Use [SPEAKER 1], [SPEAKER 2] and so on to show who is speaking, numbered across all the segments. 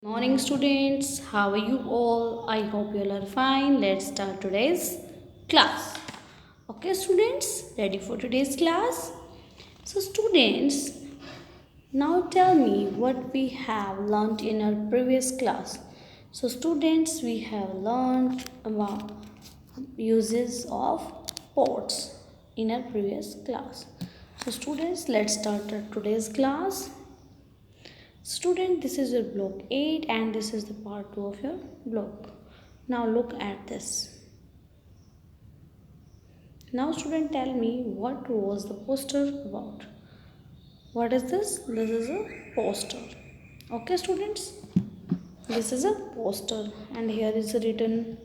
[SPEAKER 1] Morning students, how are you all? I hope you all are fine. Let's start today's class. Okay students, ready for today's class? So students, now tell me what we have learned in our previous class. So students, we have learned about uses of pots in our previous class. So students, let's start today's class. Student, this is your block 8 and this is the part 2 of your block. Now look at this. Now student, tell me what was the poster about. What is this? This is a poster. Okay students, this is a poster and here is written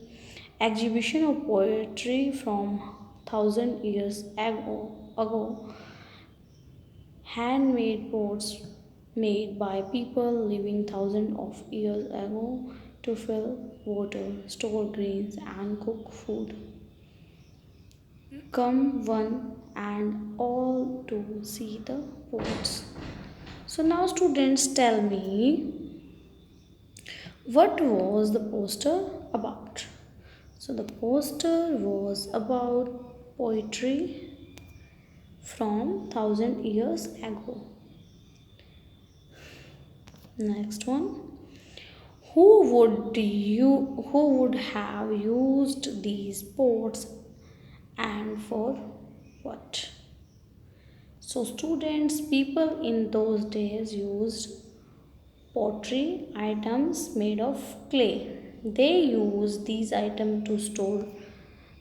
[SPEAKER 1] exhibition of poetry from 1000 years ago. Handmade pots made by people living thousands of years ago to fill water, store grains, and cook food. Come one and all to see the pots. So now students tell me what was the poster about? So the poster was about poetry from 1000 years ago. Next one. Who would have used these pots and for what? So students, people in those days used pottery items made of clay. They used these items to store.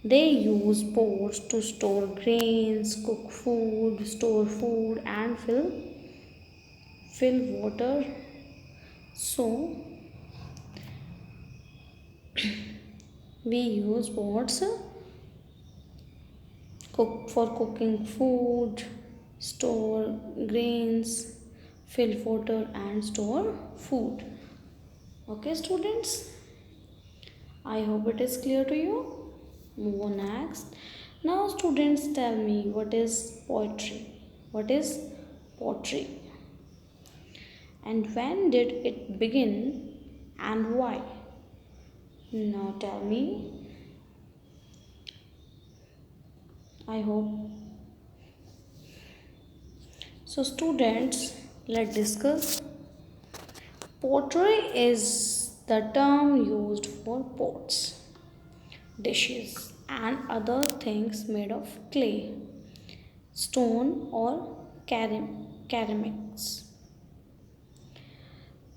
[SPEAKER 1] They use pots to store grains, cook food, store food, and fill water. So we use pots for cooking food, store grains, fill water, and store food. Okay, students, I hope it is clear to you. Move on next. Now, students, tell me what is poetry? What is pottery? And when did it begin and why? Now, tell me. I hope. So students, let's discuss. Pottery is the term used for pots, dishes and other things made of clay, stone or ceramics.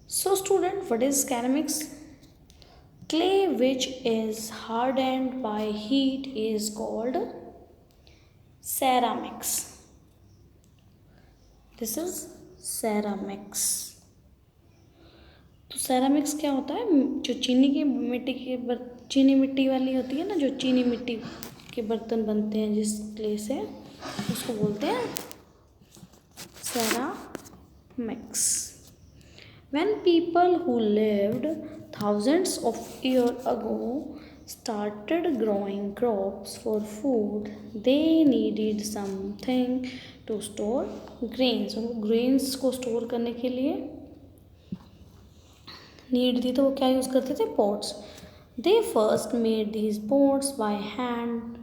[SPEAKER 1] So student, what is ceramics? Clay which is hardened by heat is called ceramics. This is ceramics. तो ceramics क्या होता है? जो चीनी मिट्टी वाली होती है ना, जो चीनी मिट्टी के बर्तन बनते हैं जिस क्ले से, उसको बोलते हैं ceramics. When people who lived thousands of years ago started growing crops for food, they needed something to store grains. उनको grains को store करने के लिए नीड थी तो वो क्या यूज़ करते थे? Pots. They first made these pots by hand.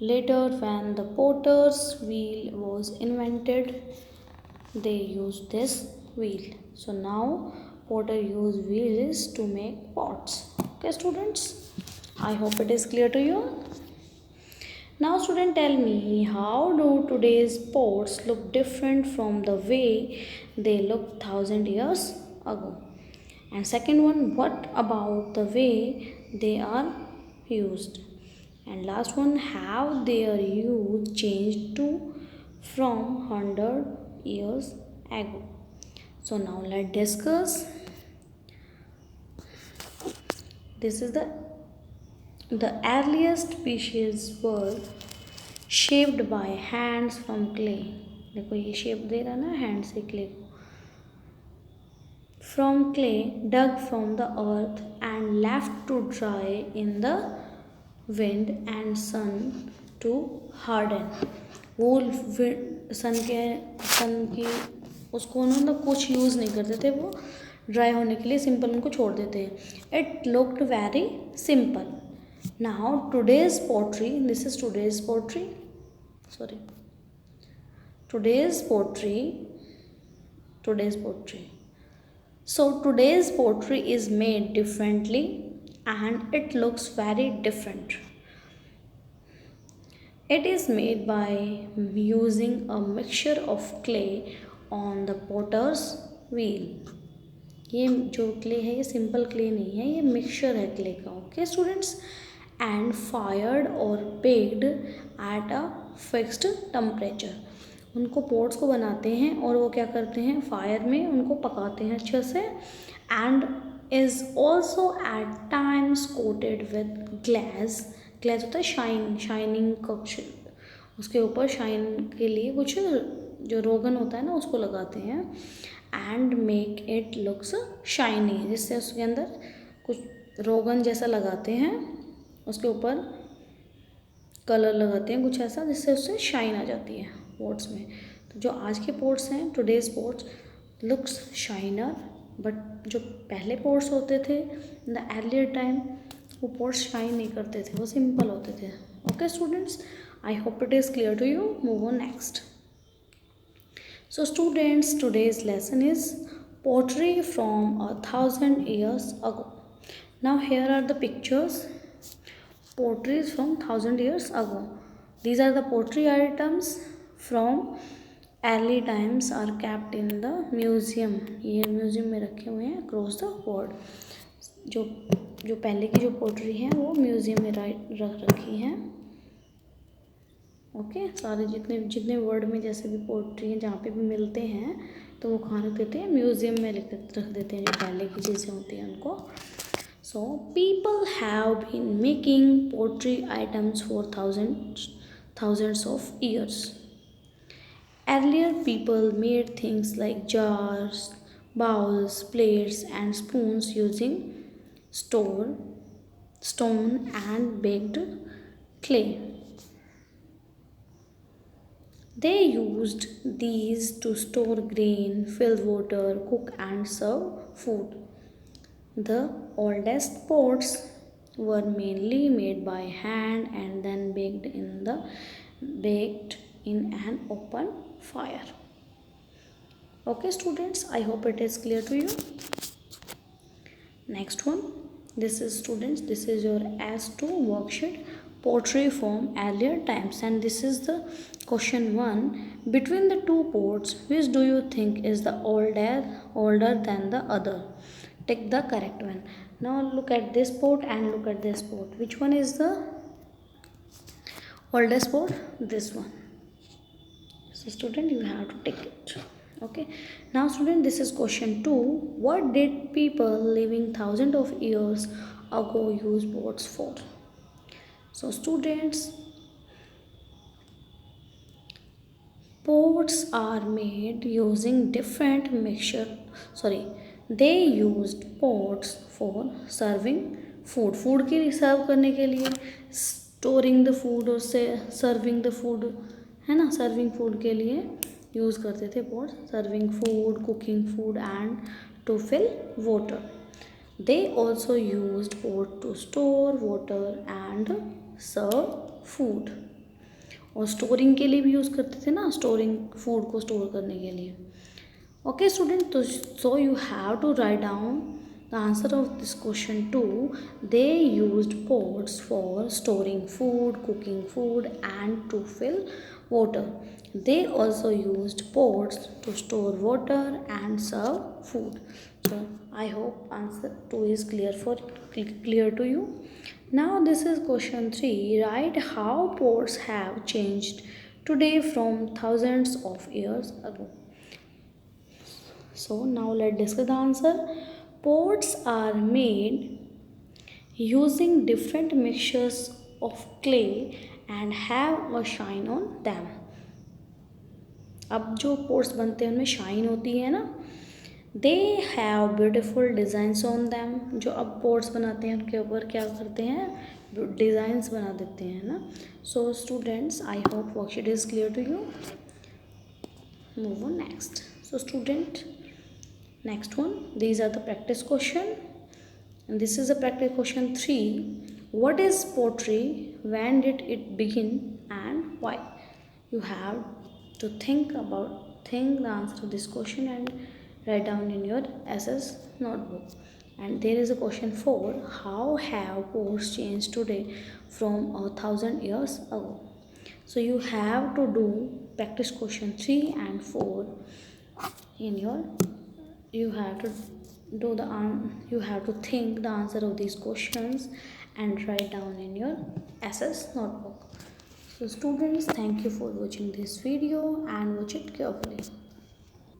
[SPEAKER 1] Later when the potter's wheel was invented they used this wheel. So now potter use wheels to make pots. Okay students, I hope it is clear to you. Now student, tell me, how do today's pots look different from the way they looked 1000 years ago? And second one, what about the way they are used? And last one, have their use changed to from 100 years ago? So now let's discuss. This is the earliest species were shaped by hands from clay. देखो ये shape दे रहा ना hand से clay को. From clay dug from the earth and left to dry in the wind and sun to harden. वो सन की उसको उन्होंने कुछ यूज़ नहीं करते थे, वो ड्राई होने के लिए सिंपल उनको छोड़ देते हैं। It looked very simple. Now today's pottery, this is today's pottery, sorry today's poetry. So today's poetry is made differently and it looks very different. It is made by using a mixture of clay on the potter's wheel. ये जो clay है ये simple clay नहीं है, ये mixture है clay का। Okay students, and fired और baked at a fixed temperature. उनको पोट्स को बनाते हैं और वो क्या करते हैं, फायर में उनको पकाते हैं अच्छे से। And is also eight times coated with glass. Glass होता है शाइनिंग कुछ, उसके ऊपर शाइन के लिए कुछ जो रोगन होता है ना उसको लगाते हैं। And make it looks shiny, जिससे उसके अंदर कुछ रोगन जैसा लगाते हैं, उसके ऊपर कलर लगाते हैं कुछ ऐसा, जिससे उससे शाइन आ जाती है पोट्स में। तो जो आज के पोट्स हैं, today's pots looks shiner, but जो पहले पोट्स होते थे इन द अर्लियर टाइम, वो पोट्स शाइन नहीं करते थे, वो सिंपल होते थे। Okay students, I hope it is clear to you. Move on next. So students, today's lesson is pottery from 1,000 years ago. Now here are the pictures. Pottery from 1,000 years ago. These are the pottery items from early times are kept in the museum. ये museum में रखे हुए हैं across the world. जो पहले की जो pottery है वो म्यूजियम में रख रखी हैं। ओके सारे जितने वर्ल्ड में जैसे भी पोट्री हैं जहाँ पे भी मिलते हैं तो वो कहाँ रख देते हैं, म्यूजियम में रख देते हैं, जो पहले की चीज़ें होती हैं उनको। So people have been making pottery items for thousands of years. Earlier people made things like jars, bowls, plates and spoons using stone and baked clay. They used these to store grain, fill water, cook and serve food. The oldest pots were mainly made by hand and then baked in an open fire. Okay students, I hope it is clear to you. Next one, this is students, this is your S2 worksheet, pottery from earlier times, and this is the question 1. Between the two pots, which do you think is the older than the other? Take the correct one. Now look at this pot and look at this pot. Which one is the oldest pot? This one. So student, you have to take it. Okay, now student, this is question 2. What did people living thousands of years ago use pots for? So students, pots are made using different mixture. They used pots for serving food. Food के सर्व करने के लिए, storing the food और से serving the food है ना, serving food के लिए यूज़ करते थे pots, serving food, cooking food and to fill water. They also used pot to store water and serve food. और स्टोरिंग के लिए भी यूज़ करते थे ना, स्टोरिंग फूड को स्टोर करने के लिए। ओके स्टूडेंट, तो so you have to write down the answer of this question 2. They used pots for storing food, cooking food and to fill water. They also used pots to store water and serve food. So I hope answer 2 is clear to you. Now this is question 3. Write how pots have changed today from thousands of years ago. So now let's discuss the answer. Pots are made using different mixtures of clay and have a shine on them. अब जो pots बनते हैं उनमें shine होती है ना। They have beautiful designs on them. जो अब पोट्स बनाते हैं उनके ऊपर क्या करते हैं, डिज़ाइंस बना देते हैं ना। So students, I hope worksheet is clear to you. Move on next. So student, Next one, these are the practice question, and this is a practice question 3. What is pottery? When did it begin and why? You have to think the answer to this question and write down in your SS notebook. And there is a question 4. How have pots changed today from 1,000 years ago? So you have to do practice question 3 and 4 in your, you have to do the you have to think the answer of these questions and write down in your SS notebook. So students, thank you for watching this video and watch it carefully.